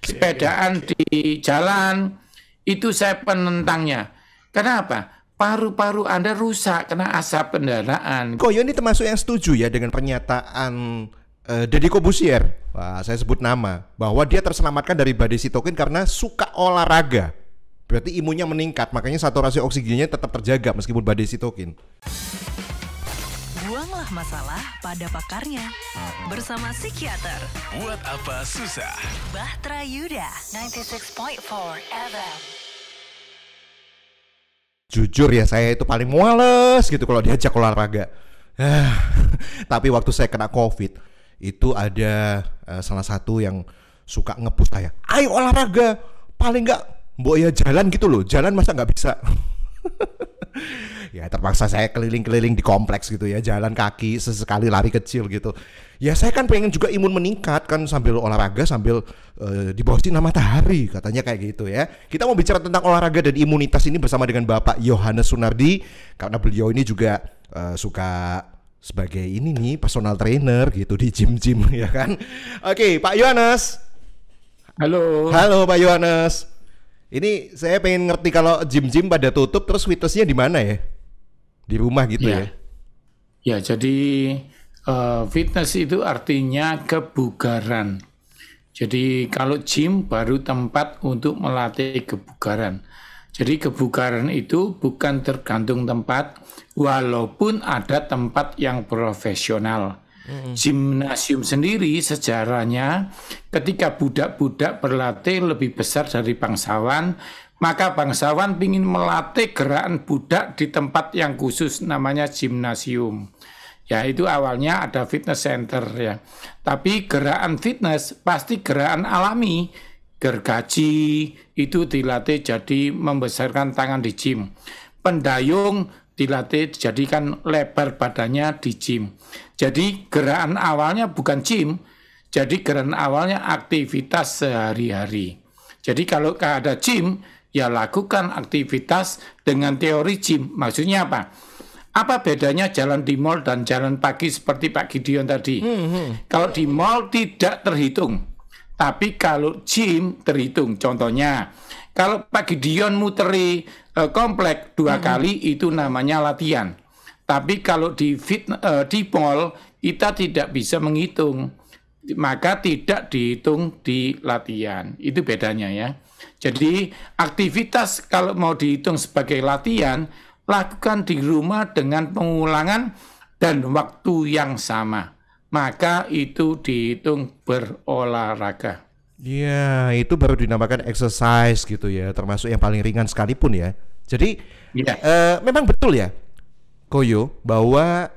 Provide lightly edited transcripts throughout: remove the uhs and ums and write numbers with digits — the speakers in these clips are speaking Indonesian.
sepedaan di jalan, itu saya penentangnya. Kenapa? Paru-paru Anda rusak kena asap kendaraan. Koyo ini termasuk yang setuju ya dengan pernyataan Deddy Corbuzier. Wah, saya sebut nama bahwa dia terselamatkan dari badai sitokin karena suka olahraga. Berarti imunnya meningkat, makanya saturasi oksigennya tetap terjaga meskipun badai sitokin. Buanglah masalah pada pakarnya bersama psikiater. Buat apa susah? Bahtera Yuda 96.4 FM. Jujur ya, saya itu paling males gitu kalau diajak olahraga. Tapi waktu saya kena COVID, itu ada salah satu yang suka nge-push saya. Ayo olahraga, paling nggak mbok ya jalan gitu loh. Jalan masa nggak bisa? Ya terpaksa saya keliling-keliling di kompleks gitu ya, jalan kaki, sesekali lari kecil gitu. Ya saya kan pengen juga imun meningkat kan sambil olahraga, sambil di bawah sinar matahari, katanya kayak gitu ya. Kita mau bicara tentang olahraga dan imunitas ini bersama dengan Bapak Yohanes Sunardi, karena beliau ini juga suka sebagai ini nih personal trainer gitu di gym-gym ya kan. Oke, Pak Yohanes. Halo. Halo Pak Yohanes. Ini saya pengen ngerti kalau gym-gym pada tutup, terus fitnessnya di mana ya? Di rumah gitu ya? Ya, jadi fitness itu artinya kebugaran. Jadi kalau gym baru tempat untuk melatih kebugaran. Jadi kebugaran itu bukan tergantung tempat, walaupun ada tempat yang profesional. Gimnasium sendiri sejarahnya ketika budak-budak berlatih lebih besar dari bangsawan, maka bangsawan ingin melatih gerakan budak di tempat yang khusus namanya gimnasium. Ya itu awalnya ada fitness center ya. Tapi gerakan fitness pasti gerakan alami. Gergaji itu dilatih jadi membesarkan tangan di gym. Pendayung dilatih jadikan lebar badannya di gym. Jadi gerakan awalnya bukan gym, jadi gerakan awalnya aktivitas sehari-hari. Jadi kalau ada gym, ya lakukan aktivitas dengan teori gym. Maksudnya apa? Apa bedanya jalan di mall dan jalan pagi seperti Pak Gideon tadi? Kalau di mall tidak terhitung, tapi kalau gym terhitung. Contohnya, kalau Pak Gideon muteri komplek 2 kali itu namanya latihan. Tapi kalau di mall kita tidak bisa menghitung, maka tidak dihitung di latihan. Itu bedanya ya. Jadi aktivitas kalau mau dihitung sebagai latihan, lakukan di rumah dengan pengulangan dan waktu yang sama. Maka itu dihitung berolahraga. Iya, itu baru dinamakan exercise gitu ya, termasuk yang paling ringan sekalipun ya. Jadi memang betul ya, Koyo, bahwa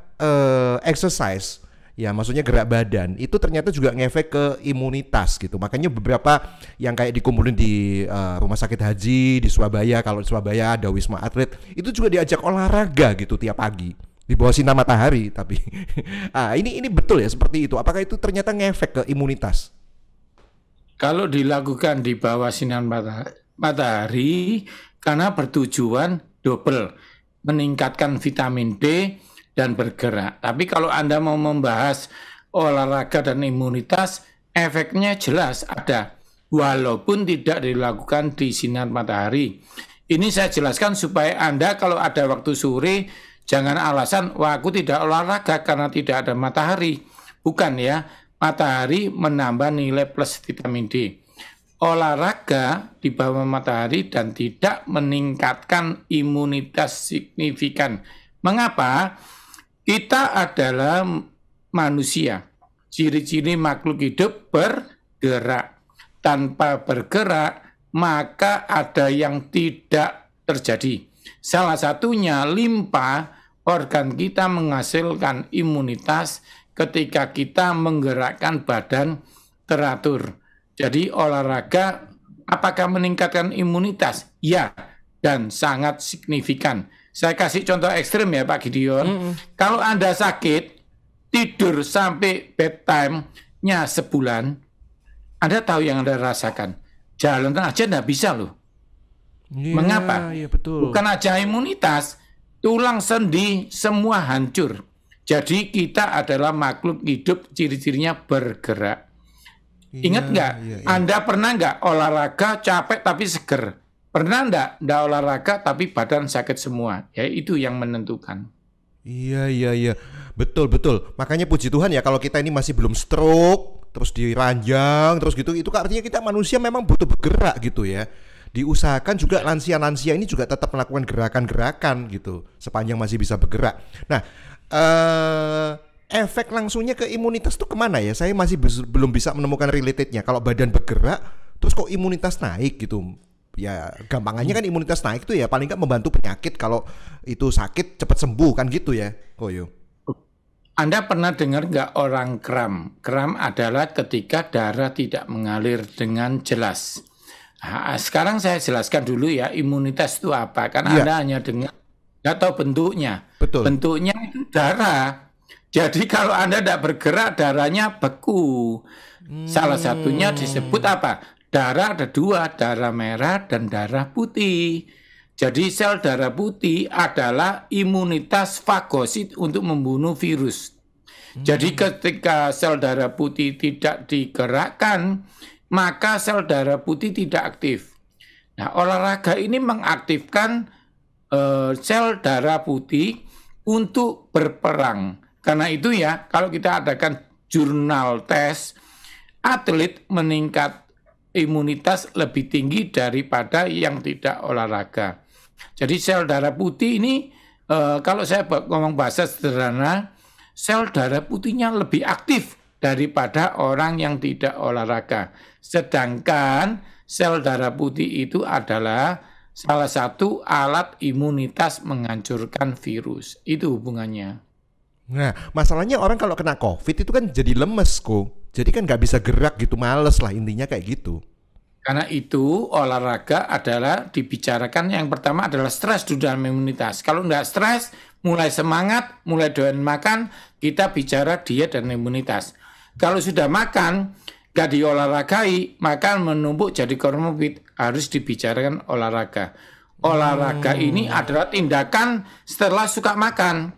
exercise, ya maksudnya gerak badan, itu ternyata juga ngefek ke imunitas gitu. Makanya beberapa yang kayak dikumpulin di rumah sakit haji di Surabaya, kalau di Surabaya ada Wisma Atlet, itu juga diajak olahraga gitu tiap pagi di bawah sinar matahari. Tapi ini betul ya seperti itu. Apakah itu ternyata ngefek ke imunitas? Kalau dilakukan di bawah sinar matahari, karena bertujuan double, meningkatkan vitamin D dan bergerak. Tapi kalau Anda mau membahas olahraga dan imunitas, efeknya jelas ada, walaupun tidak dilakukan di sinar matahari. Ini saya jelaskan supaya Anda kalau ada waktu sore, jangan alasan, wah aku tidak olahraga karena tidak ada matahari. Bukan ya. Matahari menambah nilai plus vitamin D. Olahraga di bawah matahari dan tidak meningkatkan imunitas signifikan. Mengapa? Kita adalah manusia. Ciri-ciri makhluk hidup bergerak. Tanpa bergerak, maka ada yang tidak terjadi. Salah satunya limpa, organ kita menghasilkan imunitas ketika kita menggerakkan badan teratur. Jadi olahraga apakah meningkatkan imunitas? Ya, dan sangat signifikan. Saya kasih contoh ekstrim ya Pak Gideon. Kalau Anda sakit, tidur sampai bedtime-nya sebulan, Anda tahu yang Anda rasakan. Jalan aja nggak bisa loh. Mengapa? Iya, betul. Bukan aja imunitas, tulang sendi semua hancur. Jadi kita adalah makhluk hidup, ciri-cirinya bergerak. Ingat nggak? Iya. Anda pernah nggak olahraga capek tapi seger? Pernah nggak olahraga tapi badan sakit semua? Ya itu yang menentukan. Iya. Betul. Makanya puji Tuhan ya kalau kita ini masih belum stroke, terus diranjang, terus gitu, itu artinya kita manusia memang butuh bergerak gitu ya. Diusahakan juga lansia-lansia ini juga tetap melakukan gerakan-gerakan gitu, sepanjang masih bisa bergerak. Nah, efek langsungnya ke imunitas tuh kemana ya? Saya masih belum bisa menemukan relatednya. Kalau badan bergerak, terus kok imunitas naik gitu? Ya gampangannya kan imunitas naik tuh ya paling nggak membantu penyakit, kalau itu sakit cepat sembuh kan gitu ya, Koyo. Anda pernah dengar nggak orang kram? Kram adalah ketika darah tidak mengalir dengan jelas. Nah, sekarang saya jelaskan dulu ya imunitas itu apa. Kan Anda hanya dengar, nggak tahu bentuknya. Betul. Bentuknya itu darah. Jadi kalau Anda tidak bergerak, darahnya beku. Salah satunya disebut apa? Darah ada dua, darah merah dan darah putih. Jadi sel darah putih adalah imunitas fagosit untuk membunuh virus. Jadi ketika sel darah putih tidak digerakkan, maka sel darah putih tidak aktif. Nah, olahraga ini mengaktifkan sel darah putih untuk berperang. Karena itu ya, kalau kita adakan jurnal tes, atlet meningkat imunitas lebih tinggi daripada yang tidak olahraga. Jadi sel darah putih ini, kalau saya ngomong bahasa sederhana, sel darah putihnya lebih aktif daripada orang yang tidak olahraga. Sedangkan sel darah putih itu adalah salah satu alat imunitas menghancurkan virus. Itu hubungannya. Nah, masalahnya orang kalau kena COVID itu kan jadi lemes kok. Jadi kan nggak bisa gerak gitu, males lah intinya kayak gitu. Karena itu olahraga adalah dibicarakan yang pertama adalah stres dulu dalam imunitas. Kalau nggak stres, mulai semangat, mulai doyan makan, kita bicara diet dan imunitas. Kalau sudah makan, nggak diolahragai, maka menumpuk jadi komorbid, harus dibicarakan olahraga. Olahraga ini adalah tindakan setelah suka makan.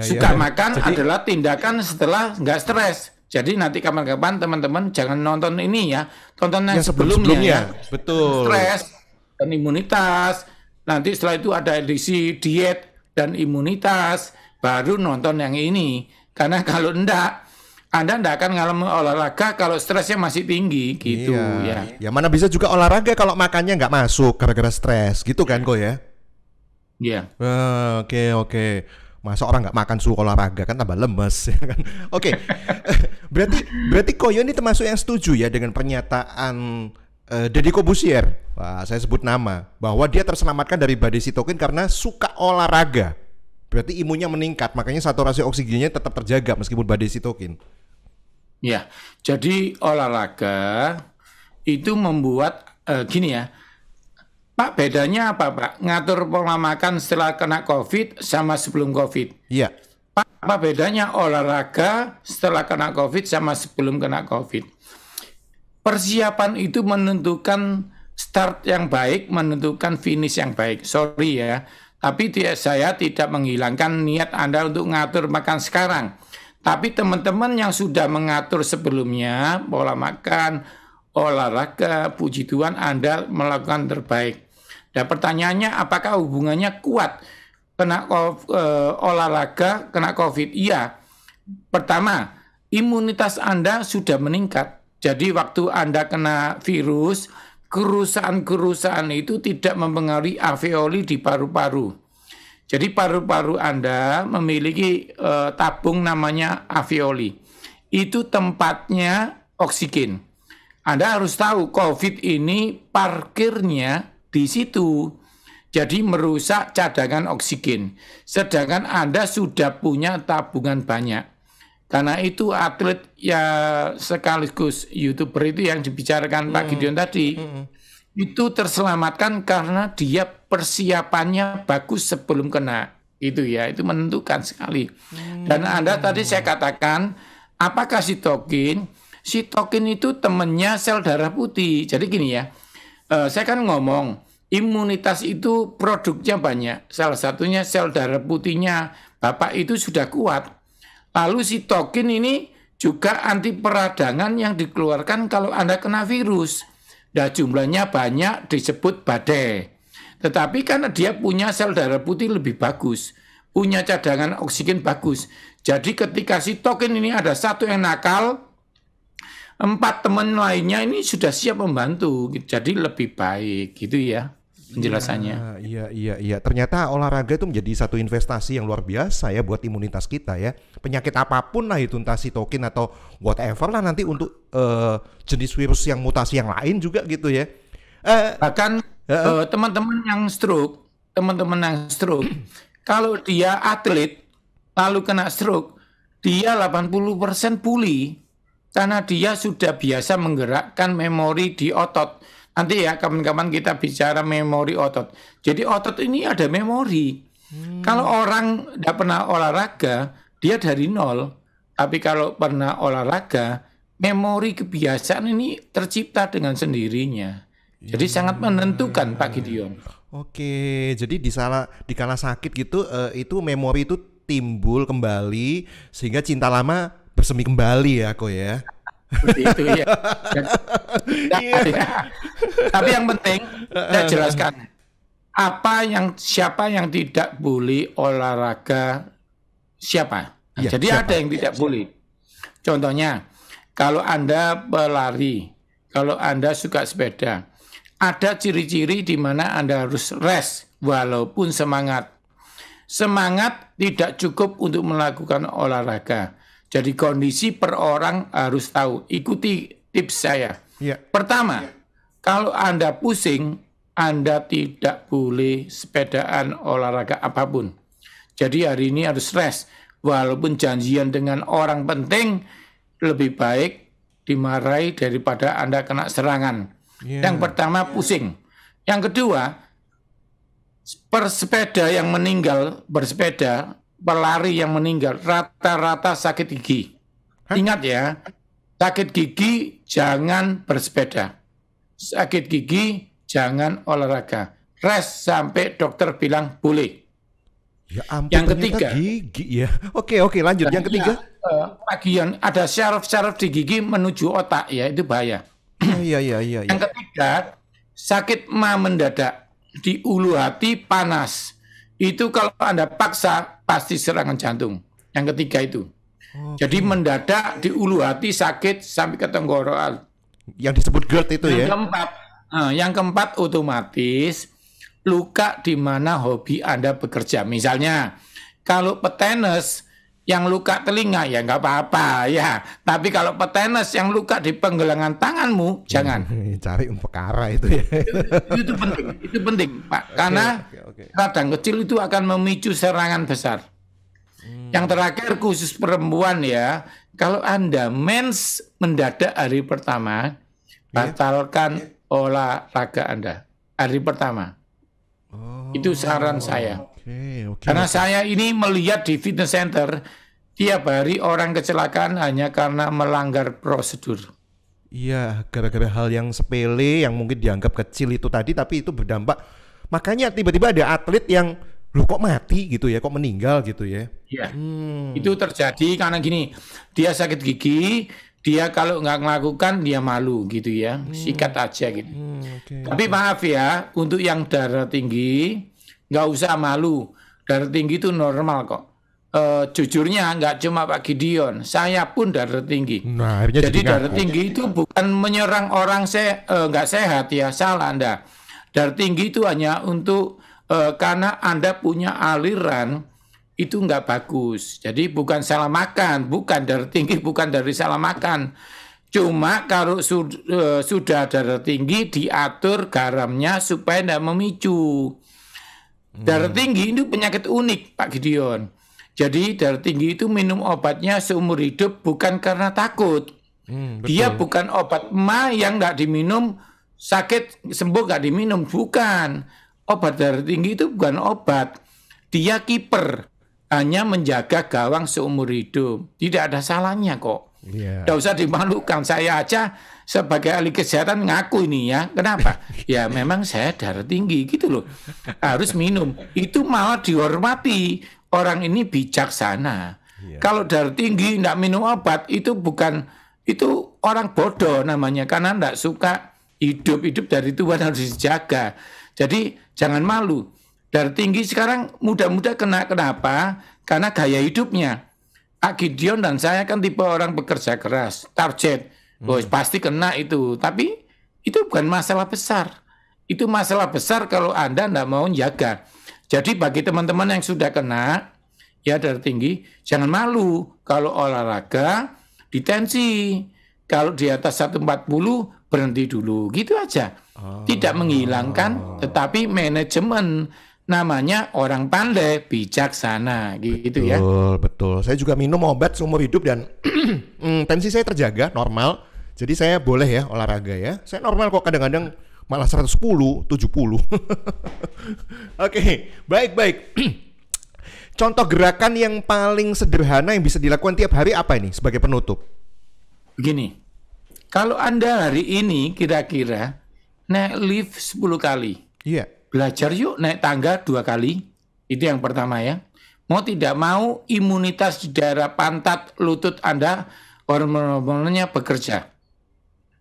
Suka makan adalah tindakan setelah nggak stres. Jadi nanti kapan-kapan teman-teman jangan nonton ini ya, tonton yang sebelumnya ya. Betul. Stres dan imunitas. Nanti setelah itu ada edisi diet dan imunitas, baru nonton yang ini. Karena kalau enggak, Anda enggak akan mengalami olahraga kalau stresnya masih tinggi gitu ya. Ya mana bisa juga olahraga kalau makannya nggak masuk gara-gara stres gitu kan kok ya? Iya. Oke. Masa orang nggak makan suruh olahraga kan tambah lemes ya kan? Oke. Berarti Koyo ini termasuk yang setuju ya dengan pernyataan Deddy Corbuzier. Wah, saya sebut nama bahwa dia terselamatkan dari badai sitokin karena suka olahraga. Berarti imunnya meningkat, makanya saturasi oksigennya tetap terjaga meskipun badai sitokin. Ya, jadi olahraga itu membuat gini ya. Pak, bedanya apa Pak? Ngatur pola makan setelah kena COVID sama sebelum COVID. Iya. Pak, apa bedanya olahraga setelah kena COVID sama sebelum kena COVID? Persiapan itu menentukan start yang baik, menentukan finish yang baik. Sorry ya, tapi saya tidak menghilangkan niat Anda untuk ngatur makan sekarang. Tapi teman-teman yang sudah mengatur sebelumnya, pola makan, olahraga, puji Tuhan Anda melakukan terbaik. Dan pertanyaannya apakah hubungannya kuat kena olahraga, kena COVID? Iya. Pertama, imunitas Anda sudah meningkat. Jadi waktu Anda kena virus, kerusakan-kerusakan itu tidak mempengaruhi alveoli di paru-paru. Jadi paru-paru Anda memiliki tabung namanya alveoli. Itu tempatnya oksigen. Anda harus tahu COVID ini parkirnya di situ. Jadi merusak cadangan oksigen. Sedangkan Anda sudah punya tabungan banyak. Karena itu atlet ya sekaligus YouTuber itu yang dibicarakan Pak Gideon tadi, itu terselamatkan karena dia persiapannya bagus sebelum kena. Itu ya, itu menentukan sekali. Dan Anda tadi saya katakan, apakah sitokin? Sitokin itu temannya sel darah putih. Jadi gini ya, saya kan ngomong, imunitas itu produknya banyak. Salah satunya sel darah putihnya Bapak itu sudah kuat. Lalu sitokin ini juga anti peradangan yang dikeluarkan kalau Anda kena virus. Nah, jumlahnya banyak disebut badai. Tetapi karena dia punya sel darah putih lebih bagus, punya cadangan oksigen bagus. Jadi ketika sitokin ini ada satu yang nakal, 4 teman lainnya ini sudah siap membantu. Jadi lebih baik gitu ya penjelasannya. Iya. Ternyata olahraga itu menjadi satu investasi yang luar biasa ya buat imunitas kita ya. Penyakit apapun lah itu, entah sitokin atau whatever lah nanti untuk jenis virus yang mutasi yang lain juga gitu ya. Bahkan teman-teman yang stroke, kalau dia atlet lalu kena stroke, dia 80% pulih karena dia sudah biasa menggerakkan memori di otot. Nanti ya kapan-kapan kita bicara memori otot. Jadi otot ini ada memori. Kalau orang tidak pernah olahraga, dia dari nol. Tapi kalau pernah olahraga, memori kebiasaan ini tercipta dengan sendirinya. Jadi sangat menentukan Pak Gideon. Oke, jadi di kala sakit gitu, itu memori itu timbul kembali sehingga cinta lama bersemi kembali ya, kok ya. Seperti itu ya. Tapi yang penting saya jelaskan siapa yang tidak boleh olahraga siapa. Ya, jadi siapa? ada yang tidak boleh. Contohnya kalau Anda pelari, kalau Anda suka sepeda, ada ciri-ciri di mana Anda harus rest walaupun semangat. Semangat tidak cukup untuk melakukan olahraga. Jadi kondisi per orang harus tahu. Ikuti tips saya. Ya. Pertama, kalau Anda pusing, Anda tidak boleh sepedaan olahraga apapun. Jadi hari ini harus rest. Walaupun janjian dengan orang penting, lebih baik dimarahi daripada Anda kena serangan. Yang pertama pusing. Yang kedua, bersepeda yang meninggal, pelari yang meninggal rata-rata sakit gigi. Ingat ya, sakit gigi jangan bersepeda. Sakit gigi jangan olahraga. Rest sampai dokter bilang boleh. Ya ampun, yang ketiga, gigi ya. Oke, lanjut. Yang ketiga, bagian ada syaraf-syaraf di gigi menuju otak ya, itu bahaya. Iya. Yang ketiga, sakit ma mendadak di ulu hati panas. Itu kalau Anda paksa pasti serangan jantung. Yang ketiga itu. Jadi mendadak di ulu hati sakit sampai ke tenggorokan. Yang disebut GERD itu ya. Yang keempat otomatis luka di mana hobi Anda bekerja. Misalnya kalau petenis yang luka telinga ya nggak apa-apa ya. Tapi kalau petenis yang luka di penggelangan tanganmu jangan. Cari perkara itu ya. Itu penting Pak. Karena radang kecil itu akan memicu serangan besar. Yang terakhir khusus perempuan ya. Kalau Anda mens mendadak hari pertama, batalkan olahraga Anda hari pertama. Itu saran saya. Karena saya ini melihat di fitness center tiap hari orang kecelakaan hanya karena melanggar prosedur. Iya, gara-gara hal yang sepele yang mungkin dianggap kecil itu tadi, tapi itu berdampak. Makanya tiba-tiba ada atlet yang loh kok mati gitu ya, kok meninggal gitu ya. Iya. Itu terjadi karena gini, dia sakit gigi, dia kalau nggak melakukan dia malu gitu ya, sikat aja gitu. Tapi maaf ya, untuk yang darah tinggi nggak usah malu. Darah tinggi itu normal kok. Jujurnya nggak cuma Pak Gideon, saya pun darah tinggi. Nah, jadi darah tinggi itu bukan menyerang orang nggak sehat ya, salah Anda. Darah tinggi itu hanya untuk karena Anda punya aliran itu nggak bagus. Jadi bukan salah makan, bukan darah tinggi, bukan dari salah makan. Cuma kalau sudah darah tinggi diatur garamnya supaya tidak memicu. Darah tinggi itu penyakit unik Pak Gideon. Jadi darah tinggi itu minum obatnya seumur hidup bukan karena takut. Dia bukan obat yang nggak diminum, sakit sembuh nggak diminum, bukan. Obat darah tinggi itu bukan obat. Dia kiper, hanya menjaga gawang seumur hidup. Tidak ada salahnya kok. Tidak usah dimalukan. Saya aja sebagai ahli kesehatan ngaku ini ya. Kenapa? Ya memang saya darah tinggi gitu loh. Harus minum. Itu malah dihormati. Orang ini bijaksana. Kalau darah tinggi tidak minum obat itu orang bodoh namanya, karena tidak suka hidup dari Tuhan harus dijaga. Jadi jangan malu. Darah tinggi sekarang mudah-mudah kena, kenapa? Karena gaya hidupnya. Kak Gideon dan saya kan tipe orang bekerja keras, target, pasti kena itu. Tapi itu bukan masalah besar. Itu masalah besar kalau Anda tidak mau jaga. Jadi bagi teman-teman yang sudah kena, ya darah tinggi, jangan malu. Kalau olahraga, ditensi. Kalau di atas 140, berhenti dulu. Gitu aja. Tidak menghilangkan, tetapi manajemen. Namanya orang pandai, bijaksana. Gitu ya. Betul. Saya juga minum obat seumur hidup dan tensi saya terjaga, normal. Jadi saya boleh ya olahraga ya. Saya normal kok, kadang-kadang malah 110, 70. Oke, baik. Contoh gerakan yang paling sederhana yang bisa dilakukan tiap hari apa ini sebagai penutup? Begini, kalau Anda hari ini kira-kira naik lift 10 kali. Iya. Belajar yuk naik tangga 2 kali. Itu yang pertama ya. Mau tidak mau imunitas di daerah pantat, lutut Anda hormonnya bekerja.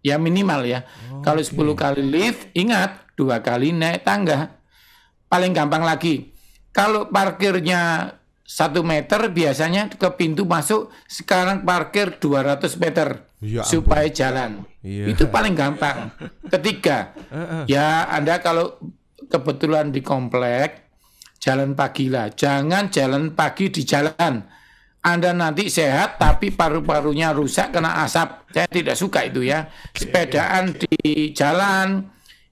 Ya minimal ya. Kalau 10 kali lift, ingat 2 kali naik tangga. Paling gampang lagi. Kalau parkirnya 1 meter biasanya ke pintu masuk, sekarang parkir 200 meter supaya jalan. Itu paling gampang. Ketiga, ya Anda kalau kebetulan di komplek, jalan pagi lah. Jangan jalan pagi di jalan. Anda nanti sehat tapi paru-parunya rusak kena asap. Saya tidak suka itu ya. Sepedaan di jalan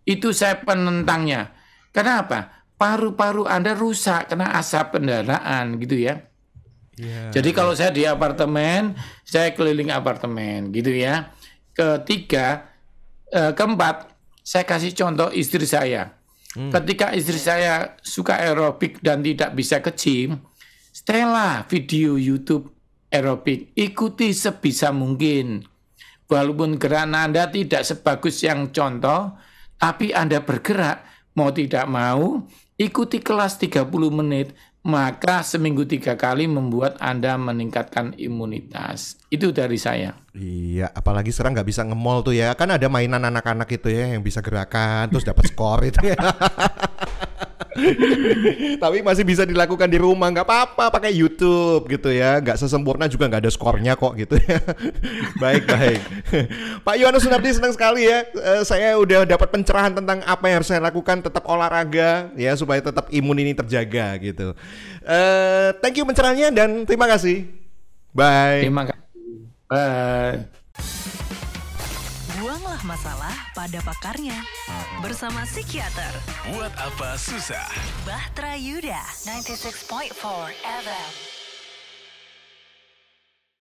itu saya penentangnya. Kenapa? Paru-paru Anda rusak kena asap kendaraan gitu ya. Jadi kalau saya di apartemen, saya keliling apartemen gitu ya. Keempat, saya kasih contoh istri saya. Ketika istri saya suka aerobik dan tidak bisa ke gym, setelah video YouTube aerobik, ikuti sebisa mungkin. Walaupun gerakan Anda tidak sebagus yang contoh, tapi Anda bergerak, mau tidak mau, ikuti kelas 30 menit, maka seminggu 3 kali membuat Anda meningkatkan imunitas. Itu dari saya. Iya, apalagi sekarang nggak bisa nge-mall tuh ya. Kan ada mainan anak-anak itu ya yang bisa gerakan, terus dapat skor itu ya. Tapi masih bisa dilakukan di rumah, nggak apa-apa pakai YouTube gitu ya, nggak sesempurna juga, nggak ada skornya kok gitu ya. Baik. Pak Yohanes Sunardi, senang sekali ya, saya udah dapat pencerahan tentang apa yang harus saya lakukan, tetap olahraga ya supaya tetap imun ini terjaga gitu. Thank you pencerahannya dan terima kasih. Bye. Terima kasih. Bye. Buanglah masalah pada pakarnya. Bersama psikiater. Buat apa susah? Bahtera Yuda 96.4 FM.